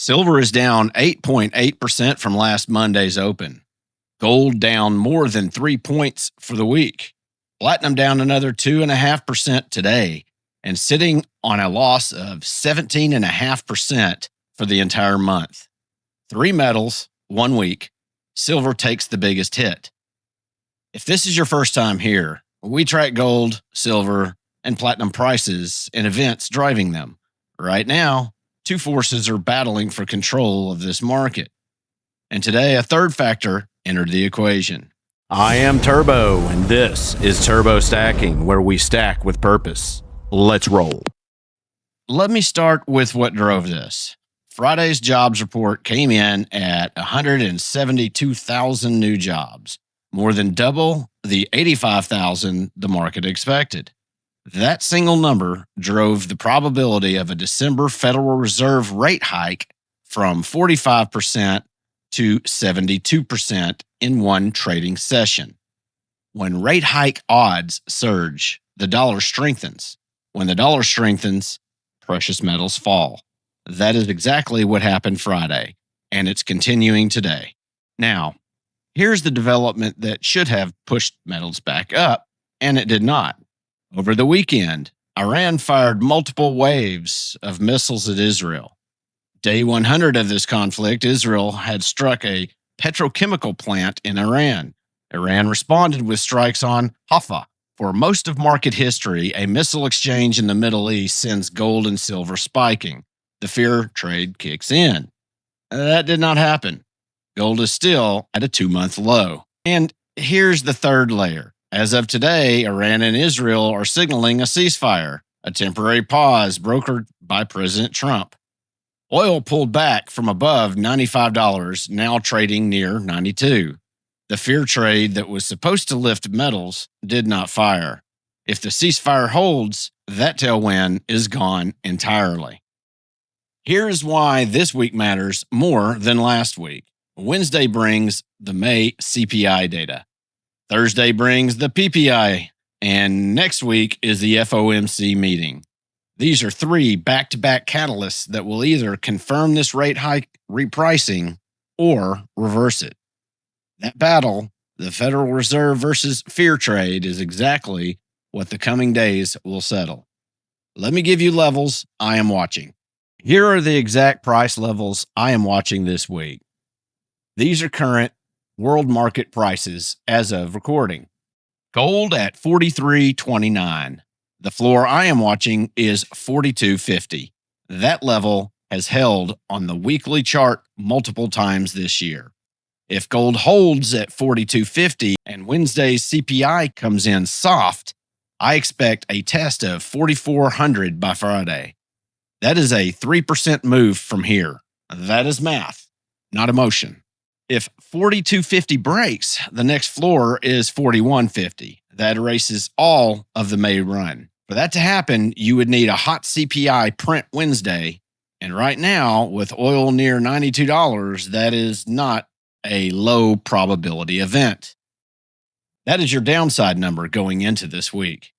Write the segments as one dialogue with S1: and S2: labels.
S1: Silver is down 8.8% from last Monday's open. Gold down more than 3 points for the week. Platinum down another 2.5% today and sitting on a loss of 17.5% for the entire month. 3 metals, 1 week. Silver takes the biggest hit. If this is your first time here, we track gold, silver, and platinum prices and events driving them. Right now, 2 forces are battling for control of this market. And today, a third factor entered the equation.
S2: I am Turbo, and this is Turbo Stacking, where we stack with purpose. Let's roll.
S1: Let me start with what drove this. Friday's jobs report came in at 172,000 new jobs, more than double the 85,000 the market expected. That single number drove the probability of a December Federal Reserve rate hike from 45% to 72% in one trading session. When rate hike odds surge, the dollar strengthens. When the dollar strengthens, precious metals fall. That is exactly what happened Friday, and it's continuing today. Now, here's the development that should have pushed metals back up, and it did not. Over the weekend, Iran fired multiple waves of missiles at Israel. Day 100 of this conflict, Israel had struck a petrochemical plant in Iran. Iran responded with strikes on Haifa. For most of market history, a missile exchange in the Middle East sends gold and silver spiking. The fear trade kicks in. That did not happen. Gold is still at a 2-month low. And here's the third layer. As of today, Iran and Israel are signaling a ceasefire, a temporary pause brokered by President Trump. Oil pulled back from above $95, now trading near $92. The fear trade that was supposed to lift metals did not fire. If the ceasefire holds, that tailwind is gone entirely. Here's why this week matters more than last week. Wednesday brings the May CPI data. Thursday brings the PPI, and next week is the FOMC meeting. These are 3 back-to-back catalysts that will either confirm this rate hike repricing or reverse it. That battle, the Federal Reserve versus fear trade, is exactly what the coming days will settle. Let me give you levels I am watching. Here are the exact price levels I am watching this week. These are current world market prices as of recording. Gold at $43.29. The floor I am watching is $42.50. That level has held on the weekly chart multiple times this year. If gold holds at $42.50 and Wednesday's CPI comes in soft, I expect a test of $4,400 by Friday. That is a 3% move from here. That is math, not emotion. If $42.50 breaks, the next floor is $41.50. That erases all of the May run. For that to happen, you would need a hot CPI print Wednesday. And right now, with oil near $92, that is not a low probability event. That is your downside number going into this week.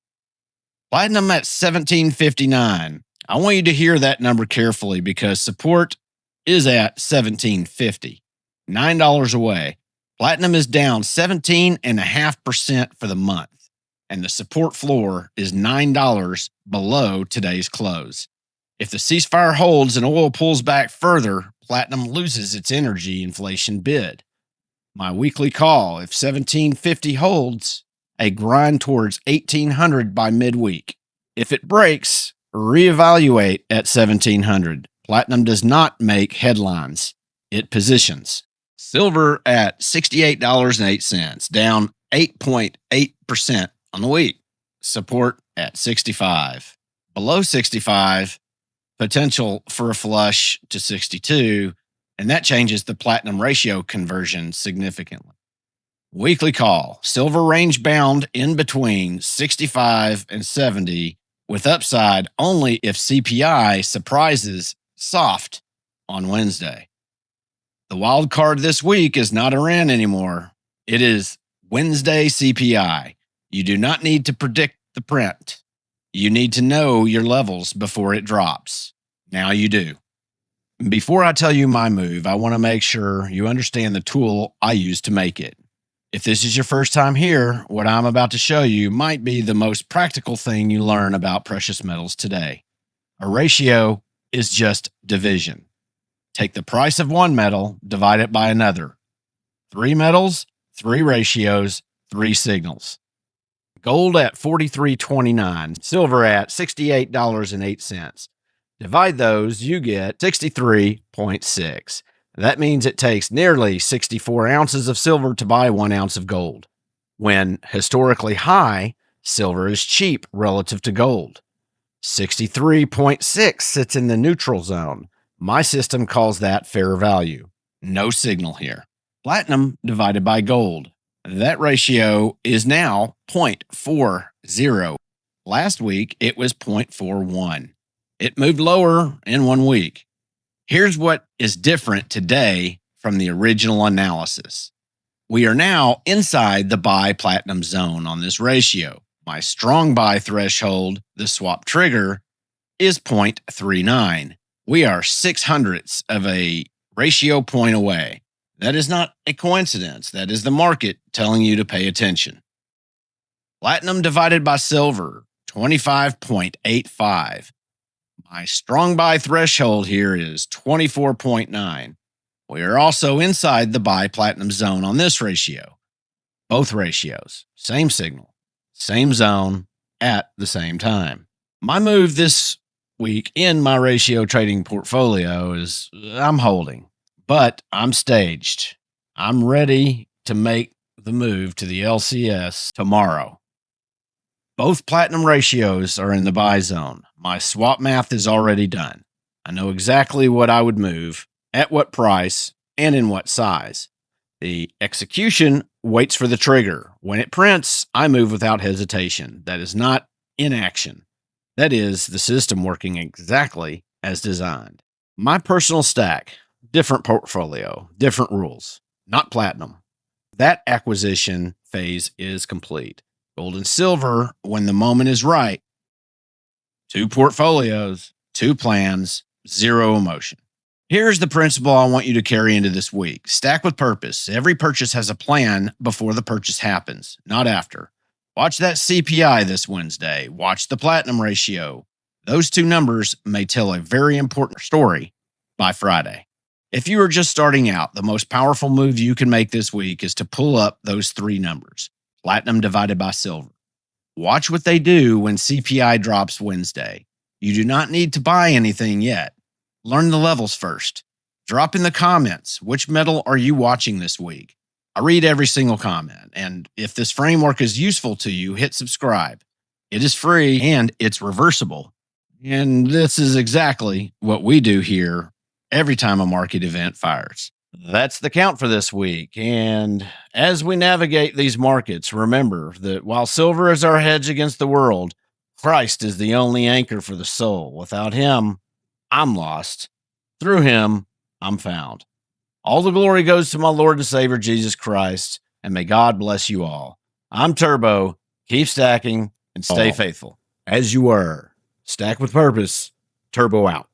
S1: Platinum at $17.59. I want you to hear that number carefully because support is at $17.50. $9 away. Platinum is down 17.5% for the month, and the support floor is $9 below today's close. If the ceasefire holds and oil pulls back further, platinum loses its energy inflation bid. My weekly call, if $17.50 holds, a grind towards $1,800 by midweek. If it breaks, reevaluate at $1,700. Platinum does not make headlines. It positions. Silver at $68.08, down 8.8% on the week. Support at $65. Below $65, potential for a flush to $62, and that changes the platinum ratio conversion significantly. Weekly call, silver range bound in between 65 and 70, with upside only if CPI surprises soft on Wednesday. The wild card this week is not Iran anymore. It is Wednesday CPI. You do not need to predict the print. You need to know your levels before it drops. Now you do. Before I tell you my move, I want to make sure you understand the tool I use to make it. If this is your first time here, what I'm about to show you might be the most practical thing you learn about precious metals today. A ratio is just division. Take the price of one metal, divide it by another. 3 metals, 3 ratios, 3 signals. Gold at $43.29, silver at $68.08. Divide those, you get 63.6. That means it takes nearly 64 ounces of silver to buy 1 ounce of gold. When historically high, silver is cheap relative to gold. 63.6 sits in the neutral zone. My system calls that fair value. No signal here. Platinum divided by gold. That ratio is now 0.40. Last week, it was 0.41. It moved lower in 1 week. Here's what is different today from the original analysis. We are now inside the buy platinum zone on this ratio. My strong buy threshold, the swap trigger, is 0.39. We are 0.06 of a ratio point away. That is not a coincidence. That is the market telling you to pay attention. Platinum divided by silver, 25.85. My strong buy threshold here is 24.9. We are also inside the buy platinum zone on this ratio. Both ratios, same signal, same zone at the same time. My move this week in my ratio trading portfolio is I'm holding, but I'm staged. I'm ready to make the move to the LCS tomorrow. Both platinum ratios are in the buy zone. My swap math is already done. I know exactly what I would move, at what price, and in what size. The execution waits for the trigger. When it prints, I move without hesitation. That is not inaction. That is the system working exactly as designed. My personal stack, different portfolio, different rules, not platinum. That acquisition phase is complete. Gold and silver, when the moment is right. 2 portfolios, 2 plans, 0 emotion. Here's the principle I want you to carry into this week. Stack with purpose. Every purchase has a plan before the purchase happens, not after. Watch that CPI this Wednesday. Watch the platinum ratio. Those 2 numbers may tell a very important story by Friday. If you are just starting out, the most powerful move you can make this week is to pull up those 3 numbers. Platinum divided by silver. Watch what they do when CPI drops Wednesday. You do not need to buy anything yet. Learn the levels first. Drop in the comments, which metal are you watching this week? I read every single comment, and if this framework is useful to you, hit subscribe. It is free and it's reversible. And this is exactly what we do here every time a market event fires. That's the count for this week. And as we navigate these markets, remember that while silver is our hedge against the world, Christ is the only anchor for the soul. Without him, I'm lost. Through him, I'm found. All the glory goes to my Lord and Savior, Jesus Christ, and may God bless you all. I'm Turbo. Keep stacking and stay faithful. As you were. Stack with purpose. Turbo out.